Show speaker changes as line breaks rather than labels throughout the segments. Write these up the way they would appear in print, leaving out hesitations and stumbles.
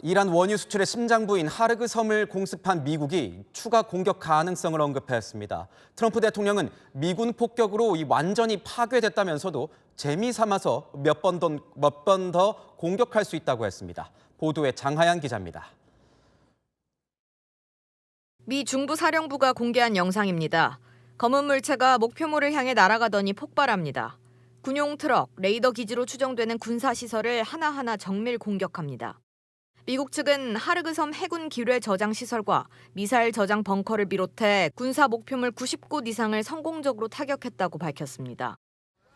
이란 원유 수출의 심장부인 하르그 섬을 공습한 미국이 추가 공격 가능성을 언급했습니다. 트럼프 대통령은 미군 폭격으로 완전히 파괴됐다면서도 재미삼아서 몇 번 더 공격할 수 있다고 했습니다. 보도에 장하연 기자입니다.
미 중부사령부가 공개한 영상입니다. 검은 물체가 목표물을 향해 날아가더니 폭발합니다. 군용 트럭, 레이더 기지로 추정되는 군사시설을 하나하나 정밀 공격합니다. 미국 측은 하르그 섬 해군 기뢰 저장 시설과 미사일 저장 벙커를 비롯해 군사 목표물 90곳 이상을 성공적으로 타격했다고 밝혔습니다.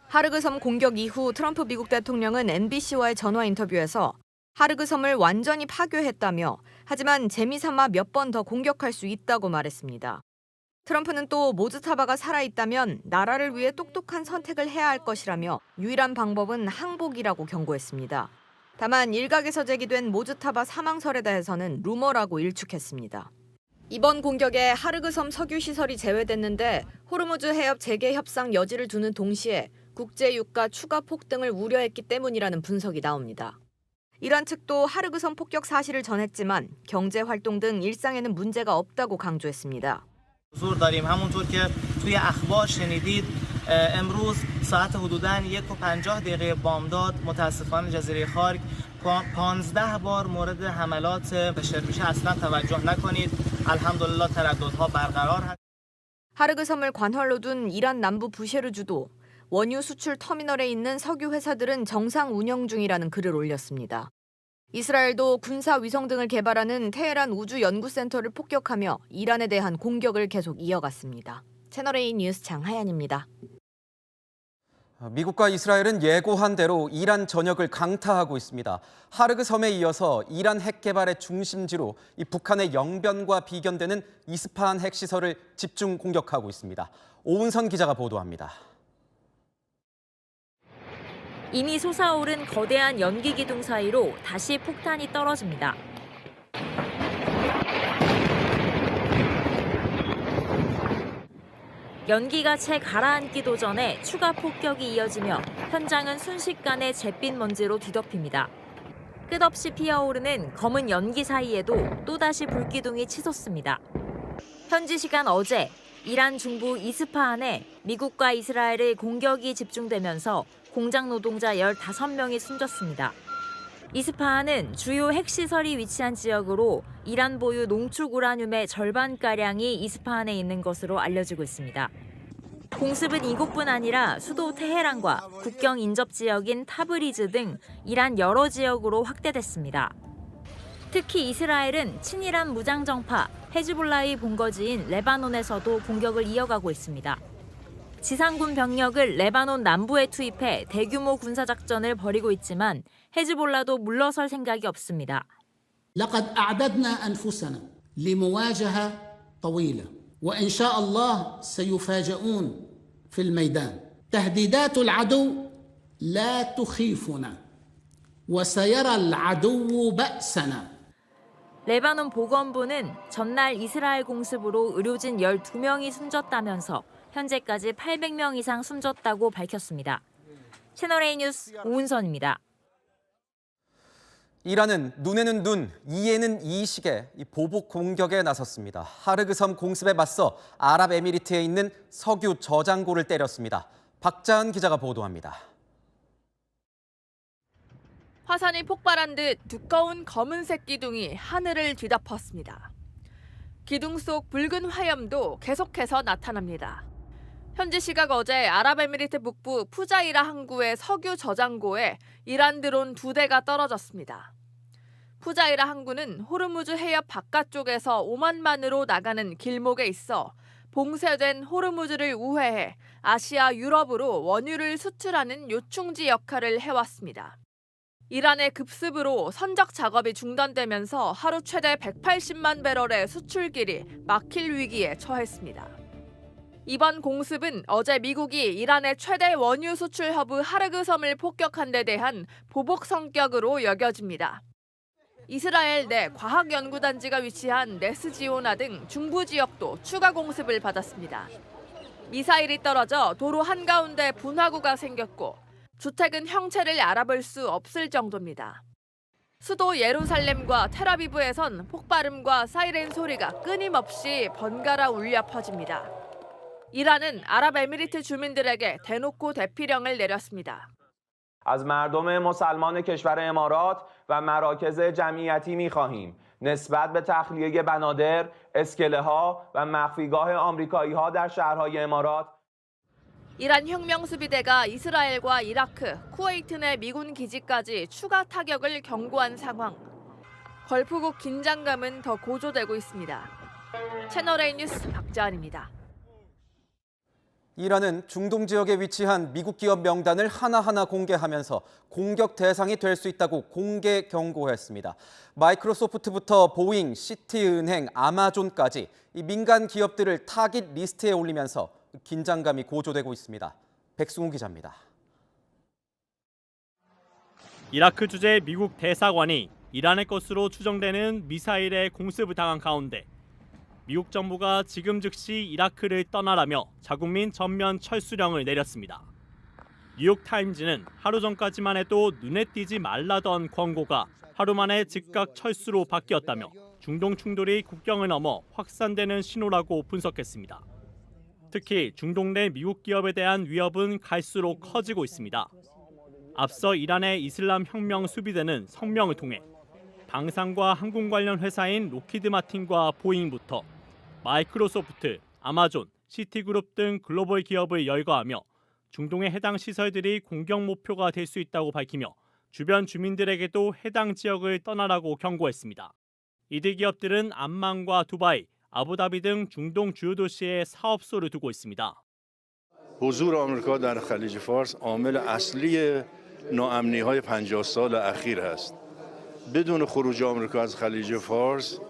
하르그 섬 공격 이후 트럼프 미국 대통령은 MBC와의 전화 인터뷰에서 하르그 섬을 완전히 파괴했다며 하지만 재미삼아 몇 번 더 공격할 수 있다고 말했습니다. 트럼프는 또 모즈타바가 살아있다면 나라를 위해 똑똑한 선택을 해야 할 것이라며 유일한 방법은 항복이라고 경고했습니다. 다만 일각에서 제기된 모즈타바 사망설에 대해서는 루머라고 일축했습니다. 이번 공격에 하르그 섬 석유 시설이 제외됐는데 호르무즈 해협 재개 협상 여지를 두는 동시에 국제 유가 추가 폭등을 우려했기 때문이라는 분석이 나옵니다. 이란 측도 하르그 섬 폭격 사실을 전했지만 경제 활동 등 일상에는 문제가 없다고 강조했습니다.
حضور داریم همونطور که توی اخبار شنیدید امروز ساعت حدوداً 1:50 دقیقه بامداد متاسفانه جزیره خارک 15 بار مورد حملات بشر میشه اصلا توجه نکنید الحمدلله ترددها برقرار هست.
하르그 섬을 관할로 둔 이란 남부 부셰르주도 원유 수출 터미널에 있는 석유 회사들은 정상 운영 중이라는 글을 올렸습니다. 이스라엘도 군사 위성 등을 개발하는 테헤란 우주연구센터를 폭격하며 이란에 대한 공격을 계속 이어갔습니다. 채널A 뉴스 장하연입니다.
미국과 이스라엘은 예고한 대로 이란 전역을 강타하고 있습니다. 하르그 섬에 이어서 이란 핵 개발의 중심지로 북한의 영변과 비견되는 이스파한 핵시설을 집중 공격하고 있습니다. 오은선 기자가 보도합니다.
이미 솟아오른 거대한 연기 기둥 사이로 다시 폭탄이 떨어집니다. 연기가 채 가라앉기도 전에 추가 폭격이 이어지며 현장은 순식간에 잿빛 먼지로 뒤덮입니다. 끝없이 피어오르는 검은 연기 사이에도 또다시 불기둥이 치솟습니다. 현지 시간 어제 이란 중부 이스파한에 미국과 이스라엘의 공격이 집중되면서 공장 노동자 15명이 숨졌습니다. 이스파한은 주요 핵시설이 위치한 지역으로 이란 보유 농축 우라늄의 절반가량이 이스파한에 있는 것으로 알려지고 있습니다. 공습은 이곳뿐 아니라 수도 테헤란과 국경 인접 지역인 타브리즈 등 이란 여러 지역으로 확대됐습니다. 특히 이스라엘은 친이란 무장정파 헤즈볼라의 본거지인 레바논에서도 공격을 이어가고 있습니다. 지상군 병력을 레바논 남부에 투입해 대규모 군사작전을 벌이고 있지만 헤즈볼라도 물러설 생각이 없습니다.
لقد أعددنا أنفسنا لمواجهة طويلة وإن شاء الله سيفاجؤون في الميدان. تهديدات العدو لا تخيفنا وسيرى العدو بأسنا.
레바논 보건부는 전날 이스라엘 공습으로 의료진 12명이 숨졌다면서 현재까지 800명 이상 숨졌다고 밝혔습니다. 채널A 뉴스 오은선입니다.
이란은 눈에는 눈, 이에는 이식의 보복 공격에 나섰습니다. 하르그 섬 공습에 맞서 아랍에미리트에 있는 석유 저장고를 때렸습니다. 박자은 기자가 보도합니다.
화산이 폭발한 듯 두꺼운 검은색 기둥이 하늘을 뒤덮었습니다. 기둥 속 붉은 화염도 계속해서 나타납니다. 현지 시각 어제 아랍에미리트 북부 푸자이라 항구의 석유 저장고에 이란 드론 2대가 떨어졌습니다. 푸자이라 항구는 호르무즈 해협 바깥쪽에서 오만만으로 나가는 길목에 있어 봉쇄된 호르무즈를 우회해 아시아 유럽으로 원유를 수출하는 요충지 역할을 해왔습니다. 이란의 급습으로 선적 작업이 중단되면서 하루 최대 180만 배럴의 수출길이 막힐 위기에 처했습니다. 이번 공습은 어제 미국이 이란의 최대 원유 수출 허브 하르그 섬을 폭격한 데 대한 보복 성격으로 여겨집니다. 이스라엘 내 과학연구단지가 위치한 네스지오나 등 중부 지역도 추가 공습을 받았습니다. 미사일이 떨어져 도로 한가운데 분화구가 생겼고 주택은 형체를 알아볼 수 없을 정도입니다. 수도 예루살렘과 텔아비브에선 폭발음과 사이렌 소리가 끊임없이 번갈아 울려 퍼집니다. 이란은 아랍에미리트 주민들에게 대놓고 대피령을 내렸습니다.
از مردم مسلمان کشور امارات و مراکز جمعیتی می‌خواهیم نسبت به تخلیه بنادر، اسکله‌ها و مخفیگاه آمریکایی‌ها در شهرهای امارات
이란 혁명수비대가 이스라엘과 이라크, 쿠웨이트 내 미군 기지까지 추가 타격을 경고한 상황. 걸프국 긴장감은 더 고조되고 있습니다. 채널A 뉴스 박자은입니다.
이란은 중동 지역에 위치한 미국 기업 명단을 하나하나 공개하면서 공격 대상이 될 수 있다고 공개 경고했습니다. 마이크로소프트부터 보잉, 시티은행, 아마존까지 이 민간 기업들을 타깃 리스트에 올리면서 긴장감이 고조되고 있습니다. 백승우 기자입니다.
이라크 주재 미국 대사관이 이란의 것으로 추정되는 미사일에 공습을 당한 가운데 미국 정부가 지금 즉시 이라크를 떠나라며 자국민 전면 철수령을 내렸습니다. 뉴욕타임즈는 하루 전까지만 해도 눈에 띄지 말라던 권고가 하루 만에 즉각 철수로 바뀌었다며 중동 충돌이 국경을 넘어 확산되는 신호라고 분석했습니다. 특히 중동 내 미국 기업에 대한 위협은 갈수록 커지고 있습니다. 앞서 이란의 이슬람 혁명 수비대는 성명을 통해 방산과 항공 관련 회사인 로키드 마틴과 보잉부터 마이크로소프트, 아마존, 시티그룹 등 글로벌 기업을 열거하며 중동의 해당 시설들이 공격 목표가 될 수 있다고 밝히며 주변 주민들에게도 해당 지역을 떠나라고 경고했습니다. 이들 기업들은 암만과 두바이, 아부다비 등 중동 주요 도시에 사업소를 두고 있습니다.
حضور آمریکا در خلیج فارس عامل اصلی ناامنی‌های 50 سال اخیر است. بدون خروج آمریکا از خلیج فارس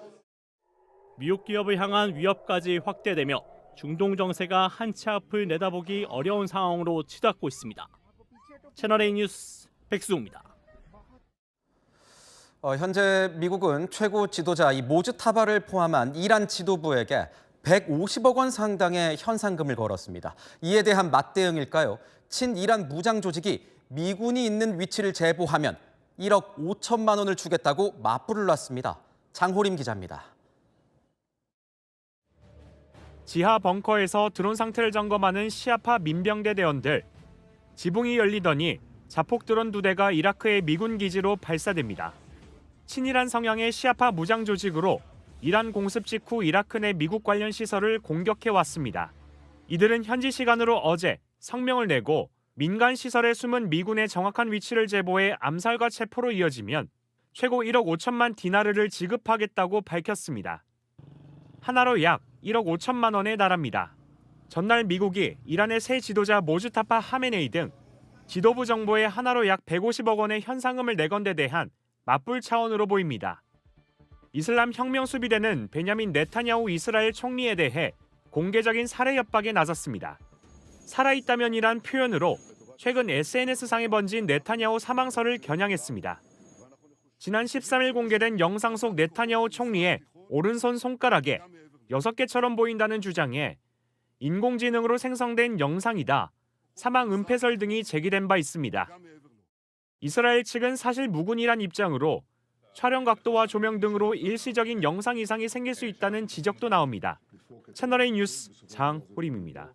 미국 기업을 향한 위협까지 확대되며 중동 정세가 한 치 앞을 내다보기 어려운 상황으로 치닫고 있습니다. 채널A 뉴스 백수호입니다.
현재 미국은 최고 지도자 이 모즈타바를 포함한 이란 지도부에게 150억 원 상당의 현상금을 걸었습니다. 이에 대한 맞대응일까요? 친이란 무장 조직이 미군이 있는 위치를 제보하면 1억 5천만 원을 주겠다고 맞불을 놨습니다. 장호림 기자입니다.
지하 벙커에서 드론 상태를 점검하는 시아파 민병대 대원들. 지붕이 열리더니 자폭 드론 2대가 이라크의 미군 기지로 발사됩니다. 친이란 성향의 시아파 무장 조직으로 이란 공습 직후 이라크 내 미국 관련 시설을 공격해왔습니다. 이들은 현지 시간으로 어제 성명을 내고 민간 시설에 숨은 미군의 정확한 위치를 제보해 암살과 체포로 이어지면 최고 1억 5천만 디나르를 지급하겠다고 밝혔습니다. 하나로 약 1억 5천만 원에 달합니다. 전날 미국이 이란의 새 지도자 모즈타파 하메네이 등 지도부 정보에 하나로 약 150억 원의 현상금을 내건 데 대한 맞불 차원으로 보입니다. 이슬람 혁명 수비대는 베냐민 네타냐후 이스라엘 총리에 대해 공개적인 살해 협박에 나섰습니다. 살아있다면이란 표현으로 최근 SNS상에 번진 네타냐후 사망설을 겨냥했습니다. 지난 13일 공개된 영상 속 네타냐후 총리의 오른손 손가락에 6개처럼 보인다는 주장에 인공지능으로 생성된 영상이다, 사망 은폐설 등이 제기된 바 있습니다. 이스라엘 측은 사실 무근이란 입장으로 촬영 각도와 조명 등으로 일시적인 영상 이상이 생길 수 있다는 지적도 나옵니다. 채널A 뉴스 장호림입니다.